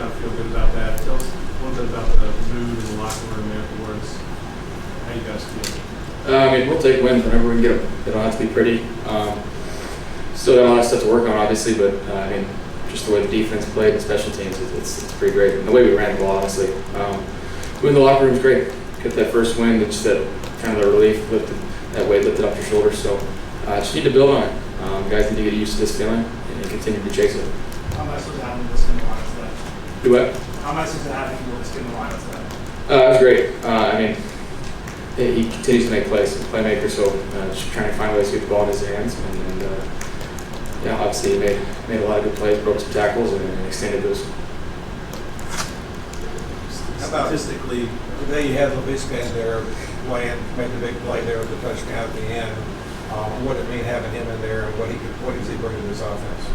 kind of feel good about that. Tell us a little bit about the mood in the locker room afterwards. How you guys feel? I mean, we'll take wins whenever we can get them. They don't have to be pretty. Still got a lot of stuff to work on, obviously, but I mean, just the way the defense played and special teams, it's pretty great. And the way we ran the ball, honestly. Winning the locker room is great. Get that first win, it's that kind of the relief, that weight lifted off your shoulders. So just need to build on it. Guys need to get used to this feeling and continue to chase it. How nice was it having this in the lineup today? Do what? How nice was it having this in the lineup today? It was great. I mean, he continues to make plays. He's a playmaker, so just trying to find ways to get the ball in his hands. And yeah, obviously he made a lot of good plays, broke some tackles, and extended those. How about statistically, today you had LaVisca in there playing, made the big play there with the touchdown at the end. What did it mean having him in there, and what does he bring to this offense?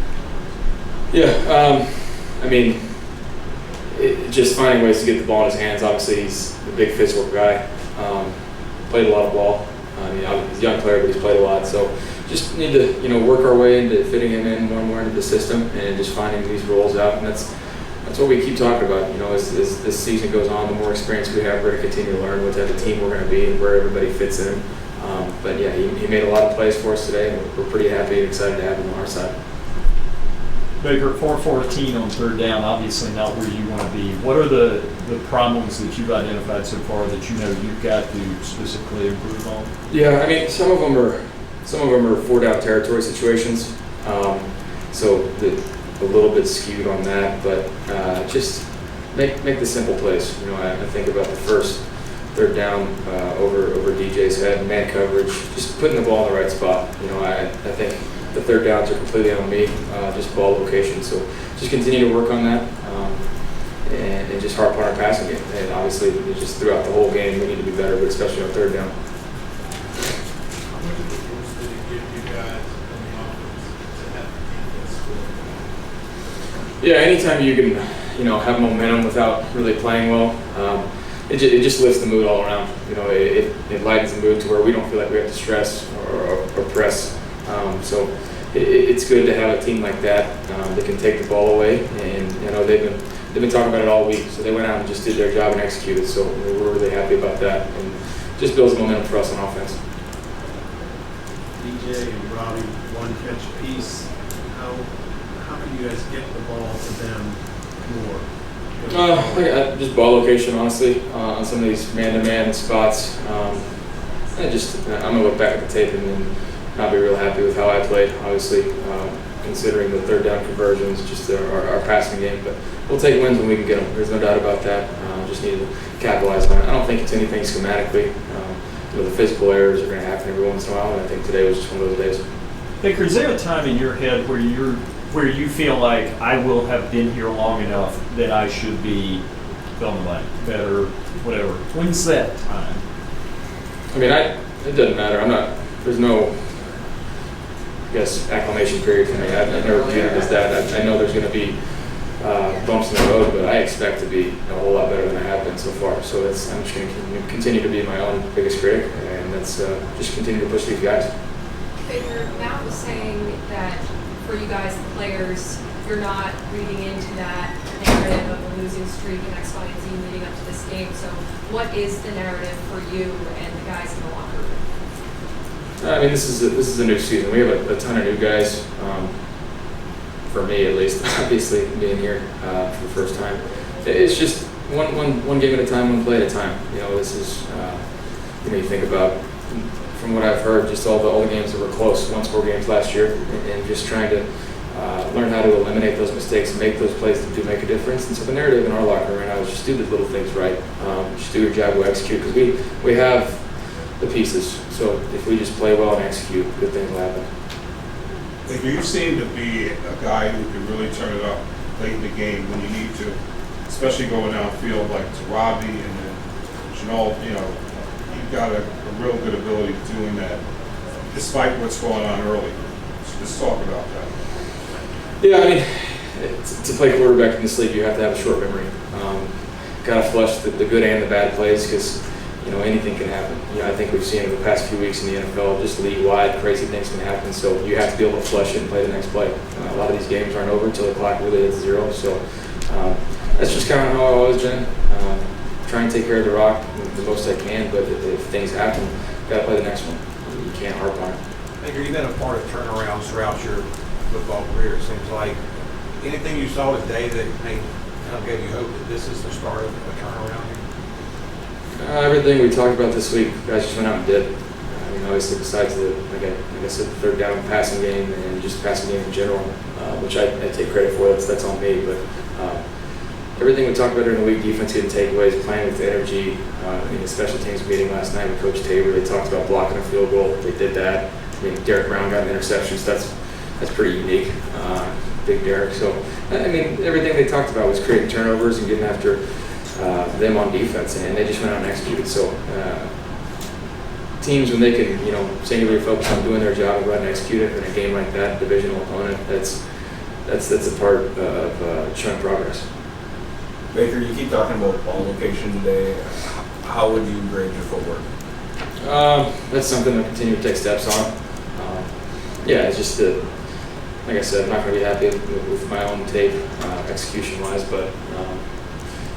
Yeah, I mean, just finding ways to get the ball in his hands. Obviously, he's a big physical guy. Played a lot of ball. I mean, he's a young player, but he's played a lot. So just need to, work our way into fitting him in more and more into the system, and just finding these roles out. And that's what we keep talking about. As this season goes on, the more experience we have, we're going to continue to learn what type of team we're going to be and where everybody fits in. But yeah, he made a lot of plays for us today, and we're pretty happy and excited to have him on our side. Baker, 4-14 on third down, obviously not where you want to be. What are the problems that you've identified so far that you've got to specifically improve on? Yeah, I mean, some of them are 4-down territory situations, so a little bit skewed on that. But just make the simple plays. I think about the first third down over DJ's head, man coverage, just putting the ball in the right spot. I think the third downs are completely on me, just ball location. So just continue to work on that and just harp on our passing game. And obviously, just throughout the whole game, we need to be better, but especially on third down. How much of a boost did it give you guys in the offense to have the defense score? Yeah, anytime you can, have momentum without really playing well, it just lifts the mood all around. It lightens the mood to where we don't feel like we have to stress or press. So it's good to have a team like that that can take the ball away. And they've been talking about it all week. So they went out and just did their job and executed. So we're really happy about that, and just builds momentum for us on offense. DJ and Robbie, one catch apiece. How can you guys get the ball to them more? Just ball location, honestly, on some of these man-to-man spots. I'm gonna look back at the tape and then not be real happy with how I played. Obviously, considering the third down conversions, just our passing game. But we'll take wins when we can get them. There's no doubt about that. Just need to capitalize on it. I don't think it's anything schematically. The physical errors are going to happen every once in a while, and I think today was just one of those days. Baker, is there a time in your head where you feel like I will have been here long enough that I should be fill in the blank, better, whatever? When's that time? I mean, it doesn't matter. There's no, acclimation period for me. I've never viewed it as that. I know there's going to be bumps in the road, but I expect to be a whole lot better than I have been so far. So I'm just going to continue to be my own biggest critic, and that's just continue to push these guys. Baker, Matt was saying that for you guys, the players, you're not reading into that narrative of a losing streak in X, Y, and Z leading up to this game. So what is the narrative for you and the guys in the locker room? I mean, this is a new season. We have a ton of new guys. For me, at least, obviously being here for the first time, it's just one game at a time, one play at a time. This is you think about, from what I've heard, just all the games that were close, one-score games last year, and just trying to learn how to eliminate those mistakes and make those plays that do make a difference. And so the narrative in our locker room right now is just do the little things right, just do your job, go execute, because we have the pieces. So if we just play well and execute, good things will happen. You seem to be a guy who can really turn it up late in the game when you need to, especially going downfield like to Robbie and then Janelle. You've got a real good ability of doing that, despite what's going on early. So let's talk about that. Yeah, I mean, to play quarterback in this league, you have to have a short memory. Got to flush the good and the bad plays, because anything can happen. I think we've seen in the past few weeks in the NFL, just league-wide, crazy things can happen. So you have to be able to flush it and play the next play. A lot of these games aren't over until the clock really hits zero. So That's just kind of how I've always been. Try and take care of the rock the most I can, but if things happen, gotta play the next one. You can't harp on it. Baker, you've been a part of turnarounds throughout your football career, it seems like. Anything you saw today that made, kind of gave you hope that this is the start of a turnaround here? Everything we talked about this week, guys just went out and did. I mean, obviously, besides like I said, the third down passing game and just passing game in general, which I take credit for. That's on me. But everything we talked about during the week, defense getting takeaways, playing with energy. In the special teams meeting last night with Coach Tabor, they talked about blocking a field goal. They did that. I mean, Derek Brown got an interception, so that's pretty unique. Big Derek. So, I mean, everything they talked about was creating turnovers and getting after them on defense, and they just went out and executed. So, teams, when they can, singularly focus on doing their job and go out and execute it in a game like that, divisional opponent, that's a part of showing progress. Baker, you keep talking about ball location today. How would you grade your footwork? That's something I continue to take steps on. Yeah, it's just that, like I said, I'm not going to be happy with my own tape execution-wise, but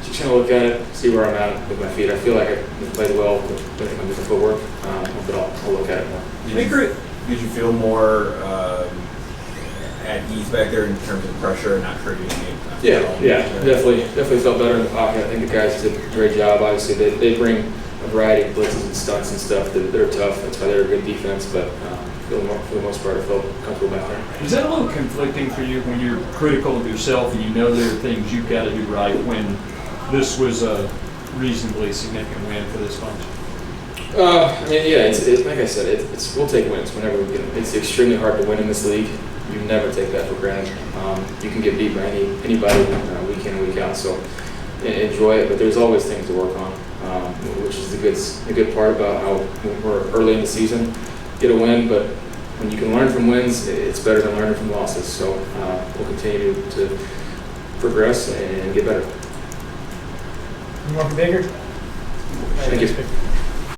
just going to look at it, see where I'm at with my feet. I feel like I played well with my footwork, but I'll look at it more. Did you feel more at ease back there in terms of pressure and not creating any? Yeah, definitely felt better in the pocket. I think the guys did a great job. Obviously, they bring a variety of blitzes and stunts and stuff. They're tough. That's why they're a good defense. But for the most part, I felt comfortable back there. Is that a little conflicting for you when you're critical of yourself and you know there are things you've got to do right when this was a reasonably significant win for this bunch? I mean, yeah, it's like I said, we'll take wins whenever we get them. It's extremely hard to win in this league. You never take that for granted. You can get beat by anybody week in and week out. So enjoy it, but there's always things to work on, which is the good part about how we're early in the season. Get a win, but when you can learn from wins, it's better than learning from losses. So we'll continue to progress and get better. You want Baker? Thank you.